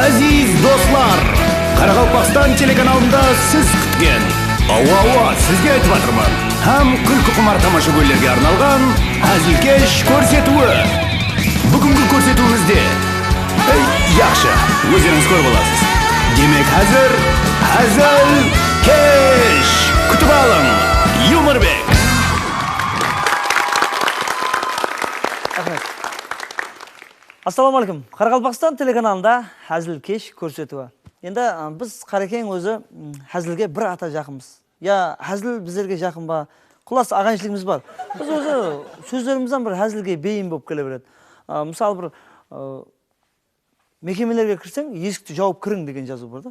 Aziz dostlar, Qaraqalpaqstan telekanalında siz kutgan Ava sizga aytib atirman. Ham kulku qumar tomoshabinlarga arnalgan hazilkesh ko'rsatuvi. Bugungi ko'rsatuvimizda yaxshi, o'zingiz ko'rib olasiz. Demak, hazilkesh kutib oling. Yumorbek. Assalomu alaykum. Qaraqalpaqston telekanalida hazilkesh ko'rsatuvi. Endi biz qarakeng o'zi hazilga bir ata yaqinmiz. Ya hazil bizlarga yaqin ba, xullas ag'anchiligimiz bor. Biz o'zi so'zlarimizdan bir hazilga beyin bo'lib kelaveradi. Misol bir mekemalarga kirsang, eshikni javob kiring degan yozuv borda.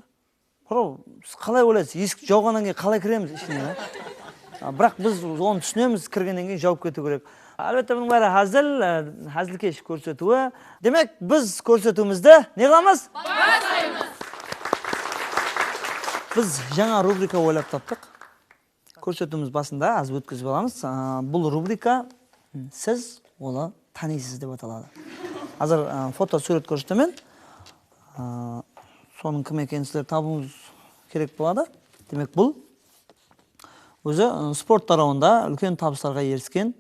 Qarab, siz qalay o'ylaysiz? Eshik javoqandan keyin qalay kiramiz ishni? Biroq biz onu tushunamiz, kirgandan keyin javob ketish kerak. Albatta buning bari hazilkesh ko'rsatuvi. Demak, biz ko'rsatuvimizda ne qilamiz? Boshlaymiz. Biz yangi rubrika o'ylab topdik. Ko'rsatuvimiz basında az o'tkazib olamiz. Bu rubrika siz uni taniysiz deb ataladi. Hozir foto surat ko'rsataman. Soning kim ekanini sizlar topishingiz kerak bo'ladi. Demak, bu o'zi sport tarafında ulkan topishlarga erishgan,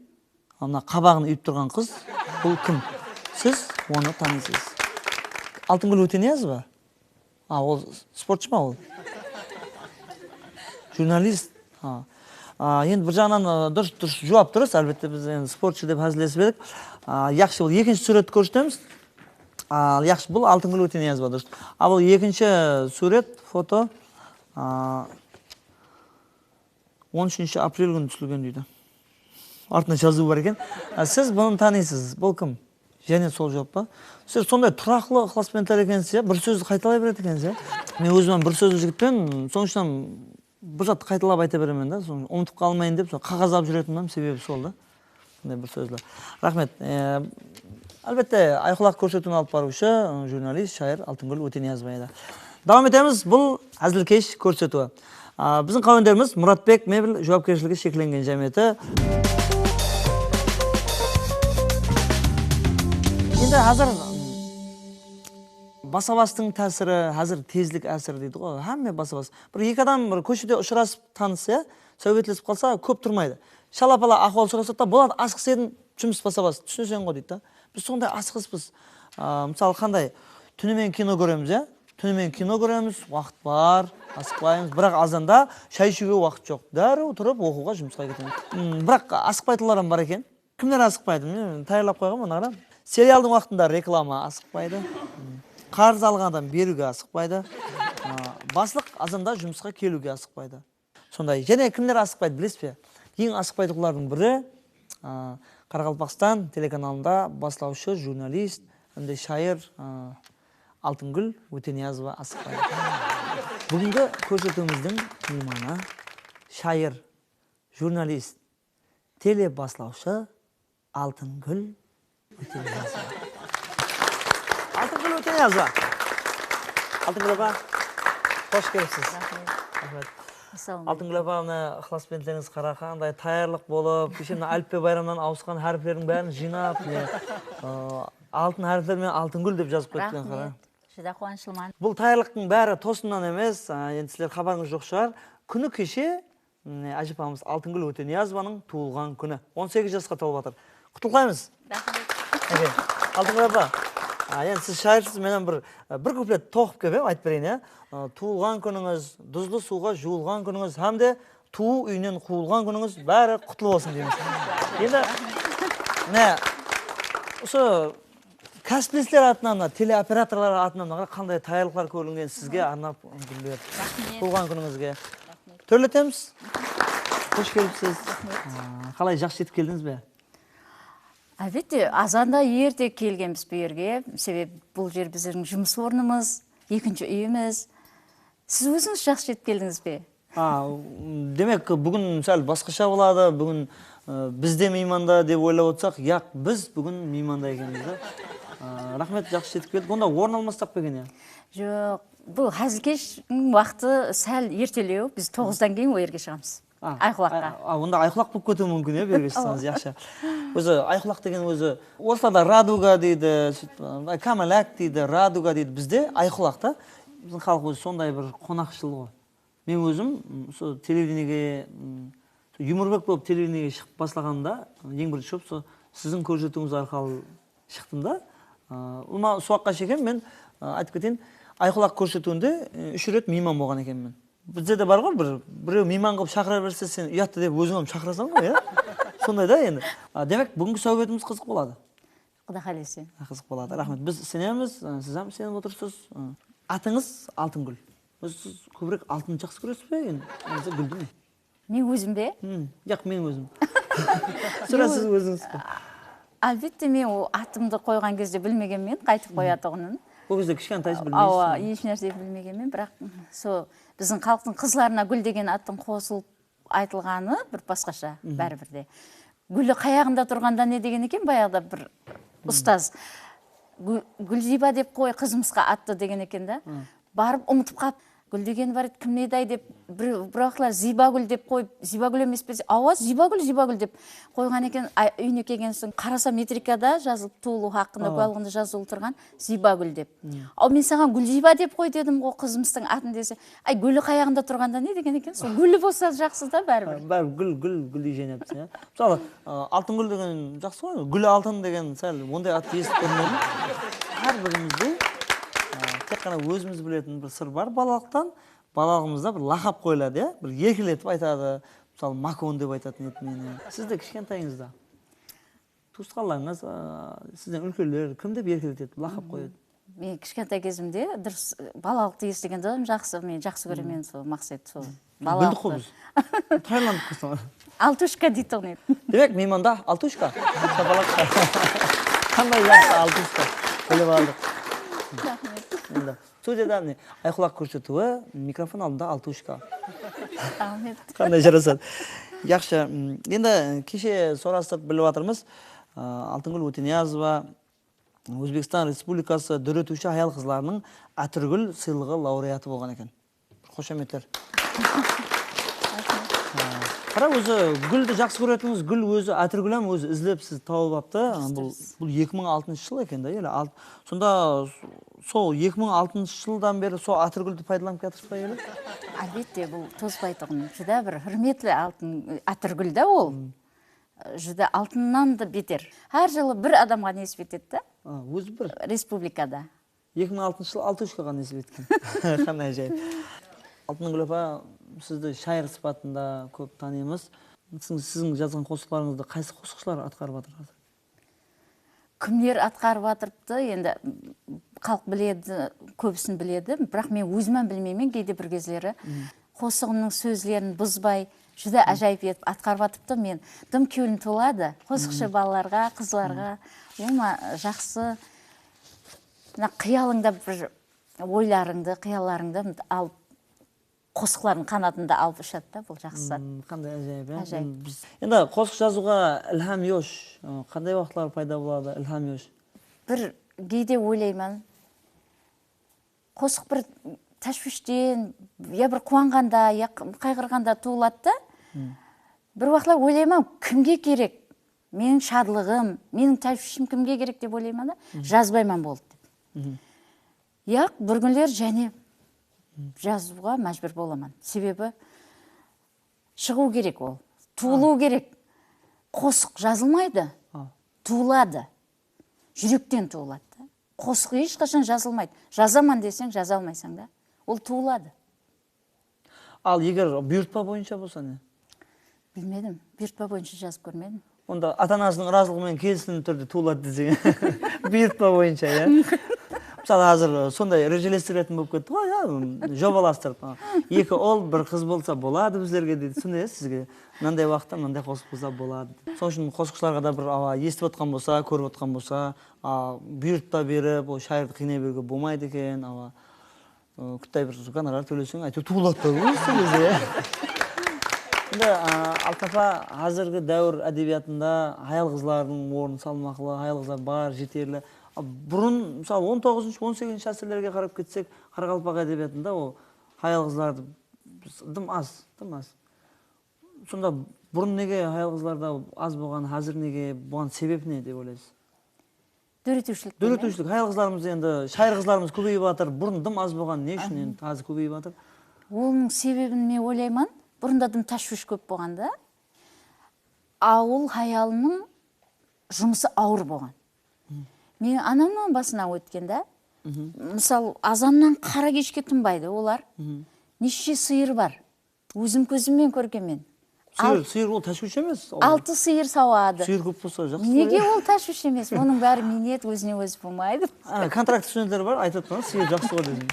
ana qabag'ini uyib turgan qiz. Bu kim? Siz uni taniysiz. Oltingul o'tanyapsizmi? O sportchimi o? Jurnalist. Endi bir jag'dan durish javob turasiz. Albatta biz endi sportchi deb hazillashib edik. Yaxshi, bu ikkinchi suratni ko'rsatamiz. Yaxshi, bu oltingul o'tanyapsiz do'st. Bu ikkinchi surat, foto 13-aprel kuni tushilgan deydi. Ortida yozuv bor ekan. Siz buni taniysiz. Bu kim? Yana sol javobmi? Siz sonday turaqli ixlosmandlar ekansiz, bir so'zni qaytalay beradi ekansiz. Men o'zim bir so'zni yigitman, so'ngishdan bir zot qaytalab ayta beraman-da, so'ng unutib qolmayin deb qog'oz olib yuratimdan sababi soldi. Bunday bir so'zlar. Rahmat. Albatta, oyoqlar ko'rsatuvini olib boruvchi jurnalist, shoir Oltingul O'tanyazov edi. Davom etamiz. Bu hazilkesh ko'rsatuvi. Bizning qonunlarimiz Muratbek Mebel javobgarligi cheklangan jamiyati. Endi hozir basabasning ta'siri, hozir tezlik asiri deydi-ku. Hamma basabas. Bir ikki odam bir ko'chada uchrasib tanisa, so'vetlashib qolsa, ko'p turmaydi. Shalapala ahvol so'rasa-da, bo'ladi, asqiqsen chumsi basabas. Tushunsan-ku deydi-da. Biz sonday asqiqsiz. Misol qanday tunimen kino ko'ramiz, ya? Tunimen kino ko'ramiz, vaqt bor, asqiqlaymiz. Biroq azanda shay ichiga vaqt yo'q. Darrov turib o'quvga жұмысқа ketamiz. Biroq asqiqpaydilar ham bor ekan. Kimlar asqiqpaydi? Men tayyorlab qo'ygan buni qarab. Serialning vaqtida reklama asqiqpaydi. Qarz algandan beruga asqiqpaydi. Basliq azanda жұмысқа kelуге asqiqpaydi. Sonday yana kimlar asqiqpaydi bilasizmi? Eng asqiqpaydilarning biri Qaraqalpaqston telekanalida boshlovchi jurnalist hamda shoir Oltingul O'tanyazova asqiqpaydi. Bugungi ko'rsatuvimizning mehmoni shoir, jurnalist, tele boshlovchi Oltingul O'tanyazova. Oltingul O'tanyazova. Oltingul opa, xush kelibsiz. Rahmat. Oltingul opani ixlosmandlaringiz qara, qanday tayyorlik bo'lib, o'shanda alifbe bayramdan avsgan harflarning barini jinob, oltin harflar bilan Oltingul deb yozib qo'ygan qara. Juda quvonchliman. Bu tayyorlikning bari to'sindan emas, endi sizlar xabaringiz yo'q shior. Kuni kechi ajibamiz Oltingul O'tanyazovaning tug'ilgan kuni. 18 yoshga to'lib o'tir. Qutlaymiz. Rahmat. Oltingul opa. Yani siz shoirsiz, men bir kuplet to'qib kelib aytib berayin, ya. Tug'ilgan kuningiz, tuzli suvga yuvilgan kuningiz hamda tuv uyindan quvilgan kuningiz bari qutlug' bo'lsin deymiz. Endi o'sha kasbistlar atынан, teleoperatorlar atынан qanday tayyorliklar ko'rilgan sizga arnab gullar. Tug'ilgan kuningizga to'rlatamiz. Xush kelibsiz. Qalay yaxshi yetib keldingizmi? Albatta, azanda erta kelganmiz bu yerga. Себебі бұл жер біздің жұмыс орнымыз, екінші үйіміз. Siz o'zingiz yaxshi yetib keldingizmi? Demak, bugun sal boshqacha bo'ladi. Bugun bizda mehmonda deb o'ylab o'tsak, yo'q, biz bugun mehmonda ekanmiz. Rahmat, yaxshi yetib keldik. Bunda o'rin olmasaq bo'lgan ya. Yo'q, bu hazilkeshning vaqti sal erteleu. Biz 9dan keyin u yerga chiqamiz. айқұлаққа. Онда айқұлақ болып кетуі мүмкін, берге шықсаңыз, яқшы. Өзі айқұлақ деген өзі, орысларда радуга дейді, камаляк дейді, радуга дейді. Бізде айқұлақ та, біздің халық өзі сондай бір қонақшыл ғой. Мен өзім сол телевидениеге, Юморбек болып телевидениеге шығып бастағанда, ең бірінші болып сіздің көрсетуіңіз арқылы шықтым да. Ұма суаққа шекем, мен айтып кетейін, айқұлақ көрсетуінде 3 рет мейман болған екенмін. Бізде де бар ғой, біреу мейман қылып шақыра берсе, сен ұятты деп өзің шақырасың ғой, иә? Сондай да енді. Демек, бүгінгі сәубетіміз қызық болады. Құда қалесе. Қызық болады. Рахмет. Біз сенеміз, сіз hem сеніп отырсыз. Атыңыз Алтынгүл. Сіз көбірек алтын жақсы көресіз бе? Енді гүлді ме? Мен өзім бе? Жоқ, мен өзім. Сұра сіз өзіңіз. Әлбетте, мен атымды қойған кезде білмегенмен, қайтып қоятығынын. Ол кезде кішкентайсыз білмейсіз. Ауа, еш нәрсе білмегенмен, бірақ біздің халықтың қызларына гүл деген аттың қосылып айтылғаны бір басқаша бәрібірде. Гүлі қаяғында тұрғанда не деген екен, баяғыда бір ұстаз Гүлзиба деп қой қызымызға атты деген екен да. Барып ұмытып қап. Гүл деген бар еді, кім неді деп, бірақлар Зибагүл деп қойып, Зибагүл емес пе? Ауа, Зибагүл деп қойған екен. Үйіне келген соң қараса метрикада жазылып туылу хақында куәлігінде жазылып тұрған Зибагүл деп. Ал мен саған Гүлзиба деп қой дедім ғой қызымыздың атын десе, ай гүлі қаяғында тұрғанда не деген екен? Сол гүлі болса жақсы да бәрібір. Бәрібір гүл жеңепсің, иә. Мысалы, Алтынгүл деген жақсы ғой, гүл алтын деген сәл ондай атты естіп көрмедім. Әрбірімізде тек қана өзіміз білетін бір сыр бар балалықтан. Балалығымызда бір лақап қойылады, иә? Бір еркелетіп айтады. Мысалы, Макон деп айтатын еді мені. Сізді кішкентайыңызда туысқандарыңыз, сізден үлкендер кім деп еркелетеді, лақап қояды? Мен кішкентай кезімде дұрыс балалықты естігенде жақсы, мен жақсы көремін сол мақсат сол. Білдік қой біз. Тайландық қысың. Алтушка дейді оны. Демек, мейманда алтушка. Қандай жақсы алтушка. Біліп алдық. Студияда айқұлақ көрсетуі, микрофон алдында алтушка. Қандай жарасады. Яқшы. Енді кеше сорастырып біліп атырмыз. Алтынгүл Өтениязова, Өзбекстан Республикасы дөретуші аял қызларының Атыргүл сыйлығы лауреаты болған екен. Қошеметтер. Қара өзі гүлді жақсы көретіңіз, гүл өзі Атыргүлем өзі ізлеп сіз тауып апты. Бұл 2006 жыл екен да, елі. Сонда сол 2006 жылдан бері сол Атыргүлді пайдаланып кетірсіз ба елі? Әлбетте, бұл тозбайтығын жүдә бір хүрметлі Атыргүл да ол. Жүдә алтыннан да бетер. Әр жылы бір адамға несіп етеді. Өзі бір? Республикада. 2006 жыл 6-шқаға несіп еткен. Қандай жай. Алтынгүл апа, сізді шайыр сыпатында көп танимыз. Сіздің жазған қосықларыңызды қайсы қосықшылар атқарып жатыр қазір? Кімдер атқарып жатырыпты, енді халық біледі, көбісін біледі, бірақ мен өзімін білмеймін, кейде бір кезлері қосығымның сөзлерін бұзбай, жүдә әжайып етіп атқарып жатыпты. Мен дым кеуілім толады, қосықшы балаларға, қызларға, ома жақсы қиялыңда бір ойларыңды, қияларыңды алып, қосықлардың қанатында алып ұшады да, бұл жақсы. Қандай әжайып. Енді қосық жазуға ілхам еш, қандай уақытлар пайда болады ілхам еш? Бір кейде ойлаймын, қосық бір тәшвіштен, я бір қуанғанда, я қайғырғанда туылады да, бір уақытлар ойлаймын, кімге керек? Менің шадлығым, менің тәшвішім кімге керек деп ойлаймын да, жазбайман болды деп. Яқ, бір күнлер және жазуға мәжбүр боламын. Себебі шығу керек ол. Туылу керек. Қосық жазылмайды. Туылады. Жүректен туылады. Қосық ешқашан жазылмайды. Жазаман десең, жаза алмайсың да. Ол туылады. Ал егер бұйыртпа бойынша болса не? Білмедім. Бұйыртпа бойынша жазып көрмедім. Онда ата-анасының разылығымен келісімді түрде туылады десең. Бұйыртпа бойынша, иә? Мысалы, қазір сондай режелестіретін болып кетті ғой, иә, жобаластырып. Екі ол, бір қыз болса болады біздерге дейді. Сондай сізге мынандай уақытта мынандай қосық болса болады. Сол үшін қосықшыларға да бір естіп отқан болса, көріп отқан болса, бұйыртпа беріп, шайырды қинай беруге болмайды екен. Күттай бір гонорар төлесең, әйтеуір туылады да. Енді Алтапа қазіргі дәуір әдебиятында аял қызлардың орны салмақлы, аял қызлар бар, жетерлі. Бұрын, мысалы, 19-18 ғасырларға қарап кетсек, Қарақалпақ әдебиетінде ол аял қызларды дым аз. Сонда бұрын неге аял қызларда аз болған, қазір неге, бұған себеп не деп ойлайсыз? Дөретушілік. Дөретушілік. Аял қызларымыз енді, шайыр қызларымыз көбейіп жатыр. Бұрын дым аз болған, не үшін енді қазір көбейіп жатыр? Оның себебін мен ойлаймын, бұрында дым ташвиш көп болғанда, ауыл хаялының жұмысы ауыр болған. Мен анамның басына өткенде, мысалы, азаннан қара кешке тынбайды олар. Неше сиыр бар. Өзім көзіммен көргенмен. Сиыр ол ташвиш емес. 6 сиыр сауады. Сиыр көп болса жақсы. Неге ол ташвиш емес? Оның бәрі минет өзіне өзі болмайды. Контракт студенттер бар, айтып тұрған, сиыр жақсы ғой дедім.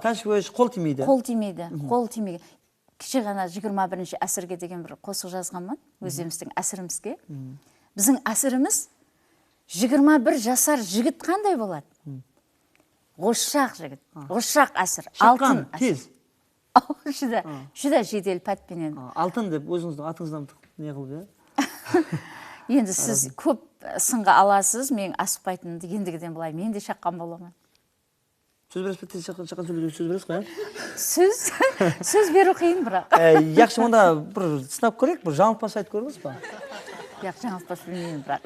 Ташвиш қол тимейді. Қол тимейді. Қол тимейді. Кеше ғана 21-ші әсірге деген бір қосық жазғанмын, өзіміздің әсірімізге. Біздің әсіріміз 21 жасар жігіт қандай болады? Ғошақ жігіт, ғошақ әсір, алтын тез. Жүда жедел пәтпенен. Алтын деп өзіңіздің атыңыздан не қылып, Енді сіз көп сынға аласыз, мен асықпайтын ендігіден былай, мен де шаққан боламын. Сөз бересіз бе, тез шаққан сөз бересіз қой? Сөз беру қиын бірақ. Яқшы, онда бір сынап көрейік, бір жаңылтпас айтып көріңіз ба? Жаңылтпас білмеймін бірақ.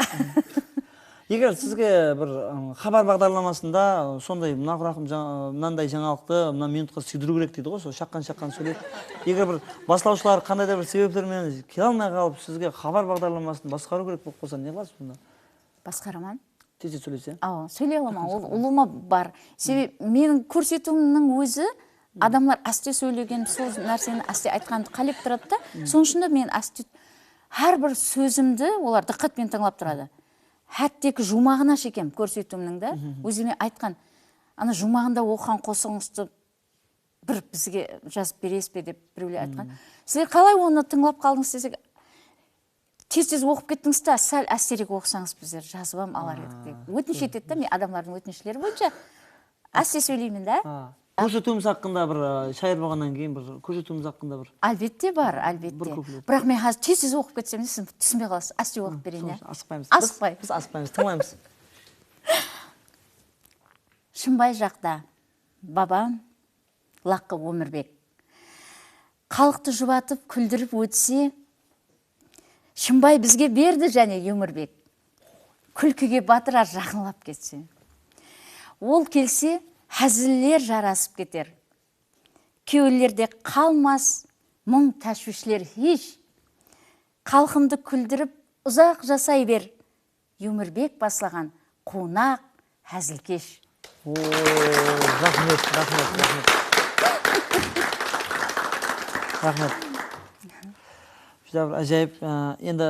Егер сізге бір хабар бағдарламасында сондай мынандай жаңалықты мына минутқа сүйдіру керек дейді ғой, сол шаққан сөйлеп. Егер бір басылаушылар қандай да бір себептермен келе алмай қалып, сізге хабар бағдарламасын басқару керек болып қалса, не қыласыз бұнда? Басқараман. Тез сөйлесе? Сөйлей аламын, ол ұлыма бар. Себеп менің көрсетуімнің өзі адамлар әсте сөйлеген, сол нәрсені әсте айтқанды қалеп тұрады да, соның үшін мен әсте әрбір сөзімді олар диққатпен тыңлап тұрады. Хәттегі жұмағына шекем көрсетуімнің да, өзіме айтқан, ана жұмағында оқыған қосыңызды бір бізге жазып бересіз бе деп біреулер айтқан. Сіздер қалай оны тыңлап қалдыңыз десек, тез оқып кеттіңіз та, сәл әстерек оқысаңыз біздер жазбам алар едік деп. Өтініш етеді да, мен адамдардың өтінішлері бойынша әсте сөйлеймін да. Көрсетуіміз хақында бір шайыр болғаннан кейін бір көрсетуіміз хақында бір. Әлбетте бар, әлбетте. Бірақ мен қазір тез оқып кетсем, сіз түсінбей қаласыз, әсте оқып берейін. Асықпаймыз. Асықпай. Біз асықпаймыз, тыңлаймыз. Шымбай жақта бабам Лаққы Өмірбек. Халықты жұбатып, күлдіріп өтсе, Шымбай бізге берді және Өмірбек. Күлкіге батырар жақынлап кетсе. Ол келсе, әзіллер жарасып кетер. Кеулерде қалмас, мұң тәшвишлер еш. Қалқымды күлдіріп, ұзақ жасай бер. Өмірбек баслаған қонақ, әзілкеш. Рахмет. Әжайып, енді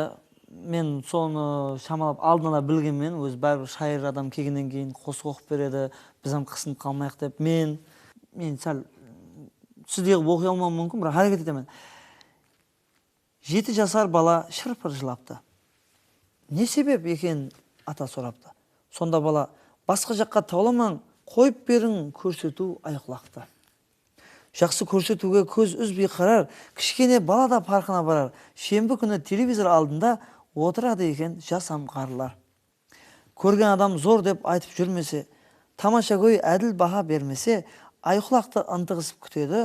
мен соны шамалап алдын ала білгенмен, өз бәрібір шайыр адам келгеннен кейін қосық оқып береді, біздің қысынып қалмайық деп, мен сәл сіздегі оқи алмауым мүмкін, бірақ әрекет етемін. 7 жасар бала шырпыр жылапты. Не себеп екен ата сұрапты. Сонда бала, басқа жаққа тауламаң, қойып берің көрсету айқұлақты. Жақсы көрсетуге көз үзбей қарар, кішкене бала да парқына барар. Шембі күні телевизор алдында отырады екен жасам қарылар. Көрген адам зор деп айтып жүрмесе, тамаша көй әділ баға бермесе, айқұлақты ынтығысып күтеді,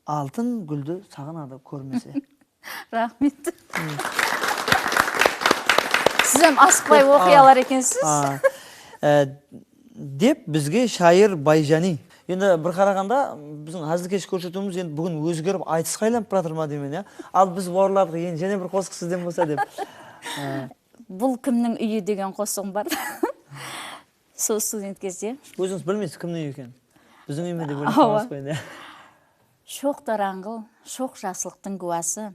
алтын гүлді сағынады көрмесе. Рахмет. Сізім асықпай оқи алар екенсіз? Деп бізге шайыр Байжани. Енді бір қарағанда біздің әзілкеш көрсетуіміз енді бүгін өзгеріп айтысқа айланып жатыр ма деймін, ал біз бауырлардық, енді және бір қосық сізден болса деп. Бұл кімнің үйі деген қосығым бар. Сол студент кезде. Өзіңіз білмейсіз кімнің үйі екен. Біздің үйіме де бөліп қалмас қойын. Шоқ дараңғыл, шоқ жасылықтың куәсі.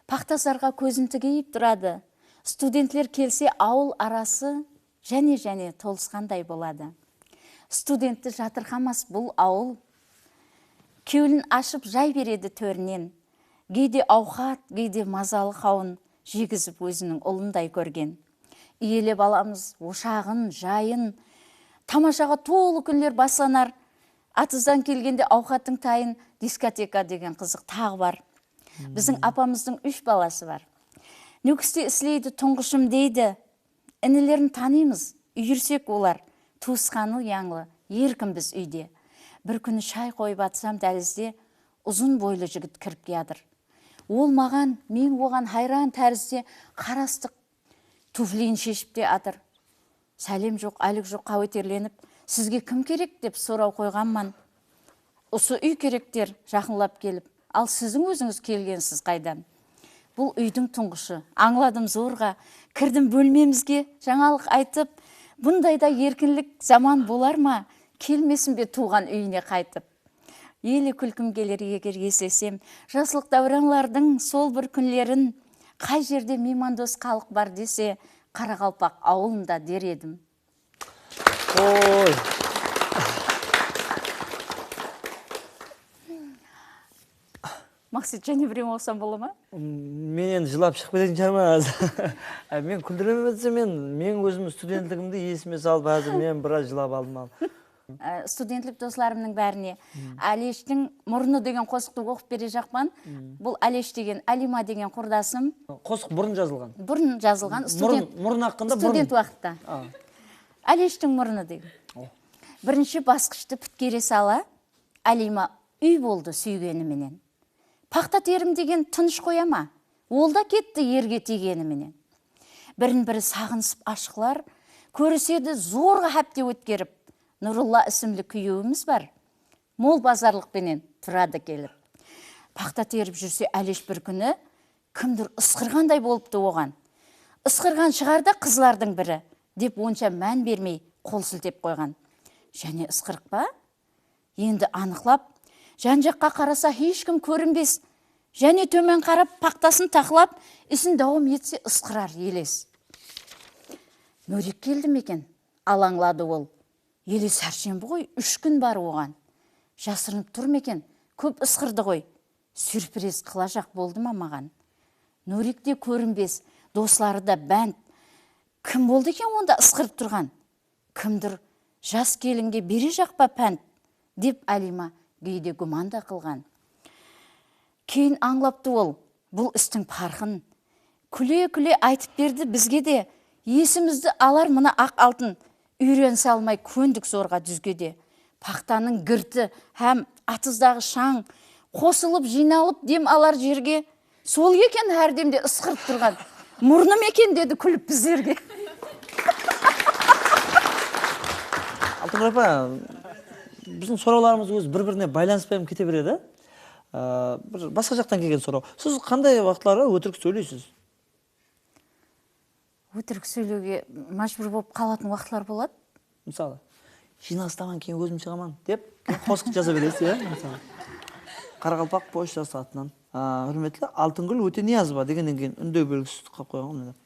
Пақтасарға көзін тігейіп тұрады. Студентлер келсе ауыл арасы және толысқандай болады. Студентті жатырқамас бұл ауыл. Кеулін ашып жай береді төрінен. Кейде ауқат, кейде мазалы қауын жегізіп өзінің ұлындай көрген. Иелеп аламыз ошағын, жайын. Тамашаға толы күндер басланар. Атыздан келгенде ауқаттың тайын дискотека деген қызық тағы бар. Біздің апамыздың 3 баласы бар. Нүкісте іслейді тұңғышым дейді. Інілерін танимыз, үйірсек олар. Туысқаны яңлы, еркін біз үйде. Бір күні шай қойып атсам дәлізде, ұзын бойлы жігіт кіріп келдір. Ол маған, мен оған хайран тәрізде қарастық. Туфлиін шешіп те атыр. Сәлем жоқ, әлік жоқ, қауетерленіп, сізге кім керек деп сұрау қойғанман. Осы үй керектер жақынлап келіп, ал сіздің өзіңіз келгенсіз қайдан. Бұл үйдің тұңғышы, аңладым зорға, кірдім бөлмемізге, жаңалық айтып, бұндайда еркінлік заман болар ма, келмесін бе туған үйіне қайтып. Елі күлкім келер егер есесем, жаслық дәуранлардың сол бір күнлерін, қай жерде меймандос халық бар десе, Қарақалпақ ауылында дер едім. Ой. Мақсат, және біреу оқысам бола ма? Мен енді жылап шығып кететін шығармын. Мен күлдіремін десе, мен өзім студентлігімді есіме салып, әзір мен біраз жылап алдым. Студентлік достарымның бәріне Әлештің мұрны деген қосықты оқып бере жақпан. Бұл Әлеш деген, Әлима деген құрдасым. Қосық бұрын жазылған. Бұрын жазылған. Мұрын ақында бұрын. Студент уақытта. Әлештің мұрны деген. Бірінші басқышты піткере сала, Әлима үй болды сүйгеніменен. Пақта терім деген тыныш қояма. Ол да кетті ерге тигеніменен. Бірін-бірі сағынысып ашқылар, көріседі зорға әпте өткеріп. Нұрулла ісімлі күйеуіміз бар. Мол базарлықпенен тұрады келіп. Пақта теріп жүрсе Әлеш бір күні, кімдір ысқырғандай болыпты оған. Ысқырған шығарда қызлардың бірі, деп онша мән бермей қол сілтеп қойған. Және ысқырық па? Енді анықлап, жан-жаққа қараса ешкім көрінбес. Және төмен қарап пақтасын тақылап, ісін дауым етсе ысқырар елес. Мөрек келді мекен, алаңлады ол. Елес сәршенбі ғой, 3 күн бар оған. Жасырынып тұр мекен, көп ысқырды ғой. Сюрприз қылажақ болды ма маған? Нөректе көрінбес, дослары да бәнд. Кім болды екен онда ысқырып тұрған? Кімдір жас келінге бере жақпа пәнд, деп Әлима кейде гуманда қылған. Кейін аңлапты ол, бұл істің парқын. Күле-күле айтып берді бізге де, есімізді алар мұна ақ алтын. Үйрен салмай көндік зорға дүзгеде. Пақтаның гірті, һәм атыздағы шаң, қосылып, жиналып дем алар жерге. Сол екен әрдемде ысқырып тұрған. Мұрным екен деді күліп біздерге. Алтын апа, біздің сұрауларымыз өз бір-біріне байланыспай кете береді. Бір басқа жақтан келген сұрау. Сіз қандай уақытлары өтірік сөйлейсіз? Өтірік сөйлеуге мәжбүр болып қалатын уақытлар болады. Мысалы, жиналыстан кейін өзім шығамын деп қосық жаза бересіз, иә? Мысалы, Қарақалпақ поштасы атынан. Hürmetli, Алтынгүл Өтениязова дегеннен кейін үндеу белгісі қойып қойған.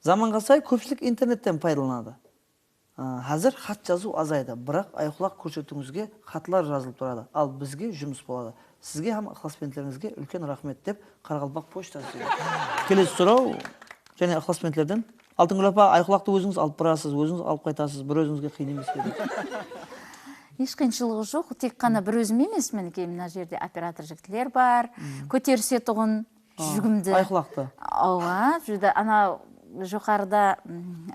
Заманға сай көпшілік интернеттен пайдаланады. Қазір хат жазу азайды, бірақ айқұлақ көрсетуіңізге хаттар жазылып тұрады. Ал бізге жұмыс болады. Сізге һәм ықыласпенділеріңізге үлкен рахмет деп Қарақалпақ поштасы. Келесі сұрау және ықыласпенділерден. Алтынгүл апа, айқұлақты өзіңіз алып барасыз, өзіңіз алып қайтасыз, бір өзіңізге қиын емес пе? Еш қиыншылығы жоқ, тек қана бір өзім емес, мінекей мына жерде оператор жігітлер бар, көтерсе тұғын жүгімді. Айқұлақты. Ауа, жүді ана жоғарыда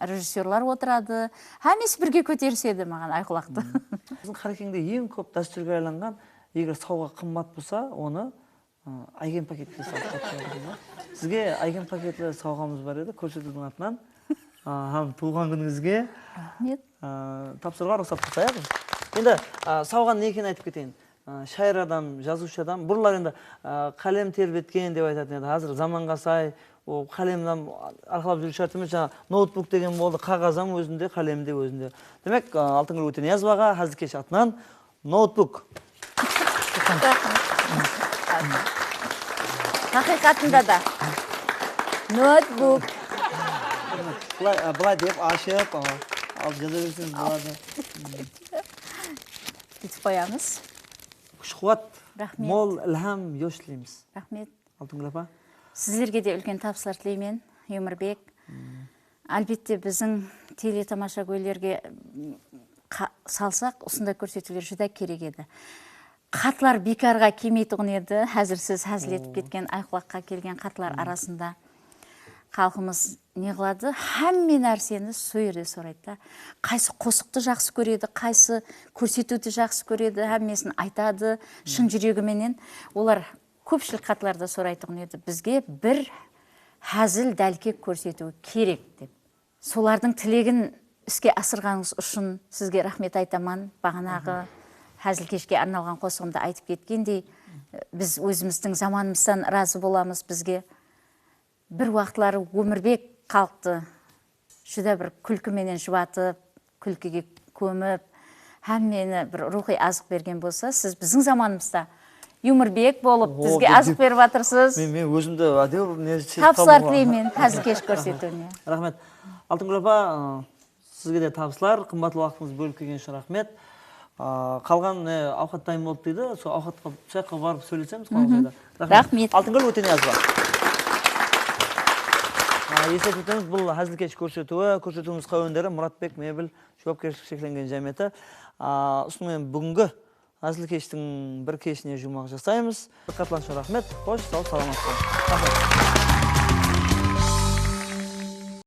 режиссерлар отырады, әмес бірге көтерседі маған айқұлақты. Біздің Қарекеңде ең көп дәстүрге айланған, егер сауға қымбат болса, оны айген пакетке салып. Сізге айген пакеті сауғамыз бар еді, көрсетудің атынан. Туылған күніңізге тапсыруға рұқсат болса. Енді сауған не екенін айтып кетейін. Шайыр адам, жазушы адам, бұрлар енді қалем тербеткен деп айтатын еді. Қазір заманға сай, қалемден арқалап жүру шарт емес, ноутбук деген болды, қағазам өзінде, қалемде өзінде. Демек, Алтынгүл Өтениязоваға Хазикеш атынан ноутбук. Хақиқатында да ноутбук. Бұлай деп ашып, алып жаза берсеңіз болады. Кетіп қоямыз. Күш-қуат, Рахмет. мол ілхам еш тілейміз. Рахмет. Алтынгүл апа. Сіздерге де үлкен табыстар тілеймін, Өмірбек. Әлбетте біздің телетамаша көйлерге салсақ, осындай көрсетулер жүдә керек еді. Қатлар бекарға келмейтұғын еді. Әзір сіз әзілетіп кеткен айқұлаққа келген қатлар арасында халқымыз не қылады? Әмме нәрсені сөйірде сұрайды. Қайсы қосықты жақсы көреді, қайсы көрсетуді жақсы көреді, әммесін айтады, шын жүрегіменен. Олар көпшілік қатыларда сұрайтын еді, бізге бір хәзіл дәлкек көрсету керек деп. Солардың тілегін іске асырғаныңыз үшін сізге рахмет айтаман. Бағанағы хәзіл кешке арналған қосығымда айтып кеткендей, біз өзіміздің заманымыздан разы боламыз. Бізге бір уақытлары Өмірбек қалыпты жүдә бір күлкіменен жұбатып, күлкіге көміп, һәм мені бір рухи азық берген болса, сіз біздің заманымызда Өмірбек болып бізге азық беріп жатырсыз. Мен өзімді әдеу табыстар тілеймін хәзіл кеш көрсетуіне. Рахмет. Алтынгүл апа, сізге де табыстар, қымбатты уақытыңызды бөліп келген үшін рахмет. Қалған ауқат дайын болып дейді, сол ауқатқа шайқа барып сөйлесеміз. Рахмет. Алтынгүл Өтениязова. Есеп өтеміз, бұл хәзіл кеш көрсетуіміз қауындары Мұратбек Мебіл жауапкершілік шекленген жәметі. Үстіңмен бүгінгі хәзіл кештің бір кешіне жұмақ жасаймыз. Қатыланшы рахмет, қош, сау, саламат болыңыз.